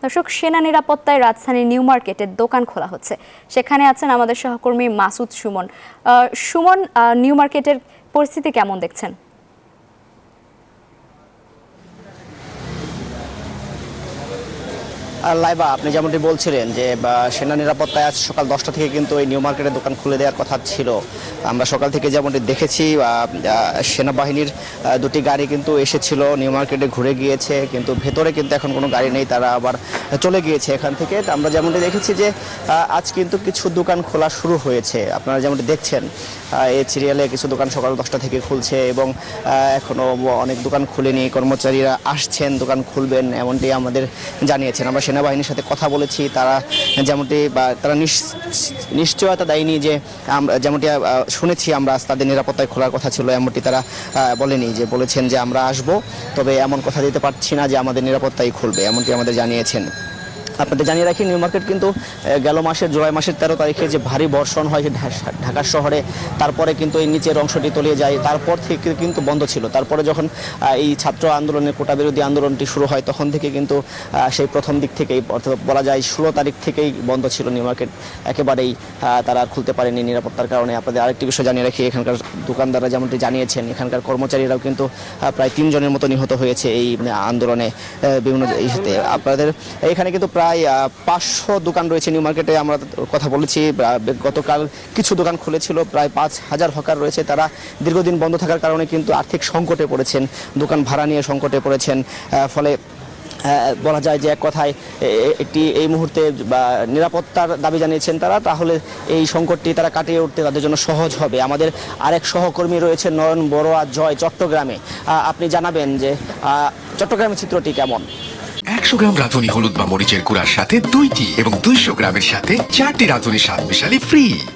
দর্শক, সেনা নিরাপত্তায় রাজধানীর নিউ মার্কেটের দোকান খোলা হচ্ছে। সেখানে আছেন আমাদের সহকর্মী মাসুদ সুমন। সুমন, নিউ মার্কেটের পরিস্থিতি কেমন দেখছেন? লাইবা, আপনি যেমনটি বলছিলেন যে সেনা নিরাপত্তায় আজ সকাল 10টা থেকে কিন্তু এই নিউ মার্কেটের দোকান খুলে দেওয়ার কথা ছিল। আমরা সকাল থেকে যেমনটি দেখেছি সেনাবাহিনীর দুটি গাড়ি কিন্তু এসেছিল, নিউ মার্কেটে ঘুরে গিয়েছে, কিন্তু ভেতরে কিন্তু এখন কোনো গাড়ি নেই, তারা আবার চলে গিয়েছে এখান থেকে। আমরা যেমনটি দেখেছি যে আজ কিন্তু কিছু দোকান খোলা শুরু হয়েছে। আপনারা যেমনটি দেখছেন এই সিরিয়ালে কিছু দোকান সকাল 10টা থেকে খুলছে এবং এখনও অনেক দোকান খুলেনি। কর্মচারীরা আসছেন, দোকান খুলবেন এমনটি আমাদের জানিয়েছেন। আমরা সেনাবাহিনীর সাথে কথা বলেছি, তারা যেমনটি তারা নিশ্চয়তা দেয়নি যে আমরা যেমনটি শুনেছি আমরা তাদের নিরাপত্তায় খোলার কথা ছিল, এমনটি তারা বলেনি। যে বলেছেন যে আমরা আসব, তবে এমন কথা দিতে পারছি না যে আমাদের নিরাপত্তাই খুলবে, এমনটি আমাদের জানিয়েছেন। আপনাদের জানিয়ে রাখি, নিউ মার্কেট কিন্তু গেল মাসের জুলাই মাসের 13 তারিখে যে ভারী বর্ষণ হয় ঢাকা শহরে, তারপরে কিন্তু এই নিচের অংশটি তলিয়ে যায়, তারপর থেকে কিন্তু বন্ধ ছিল। তারপরে যখন এই ছাত্র আন্দোলনের কোটা বিরোধী আন্দোলনটি শুরু হয়, তখন থেকে কিন্তু সেই প্রথম দিক থেকেই, অর্থাৎ বলা যায় 16 তারিখ থেকেই বন্ধ ছিল নিউ মার্কেট, একেবারেই তারা খুলতে পারেনি নিরাপত্তার কারণে। আপনাদের আরেকটি বিষয় জানিয়ে রাখি, এখানকার দোকানদাররা যেমনটি জানিয়েছেন, এখানকার কর্মচারীরাও কিন্তু প্রায় 3 জনের মতো নিহত হয়েছে এই আন্দোলনে বিভিন্ন ইস্যুতে। আপনাদের এখানে কিন্তু প্রায় 500 দোকান রয়েছে নিউ মার্কেটে। আমরা কথা বলেছি, গতকাল কিছু দোকান খুলেছিল, প্রায় 5000 হকার রয়েছে। তারা দীর্ঘদিন বন্ধ থাকার কারণে কিন্তু আর্থিক সংকটে পড়েছেন, দোকান ভাড়া নিয়ে সংকটে পড়েছেন। ফলে বলা যায় যে এক কথায় এই মুহূর্তে নিরাপত্তার দাবি জানিয়েছেন তারা, তাহলে এই সংকটটি তারা কাটিয়ে উঠতে তাদের জন্য সহজ হবে। আমাদের আরেক সহকর্মী রয়েছে নয়ন বড়ুয়া জয় চট্টগ্রামে। আপনি জানাবেন যে চট্টগ্রামের চিত্রটি কেমন? 100 গ্রাম রাঁধুনি হলুদ বা মরিচের গুঁড়ার সাথে 2টি এবং 200 গ্রামের সাথে 4টি রাঁধুনি স্বাদ মিশালি ফ্রি।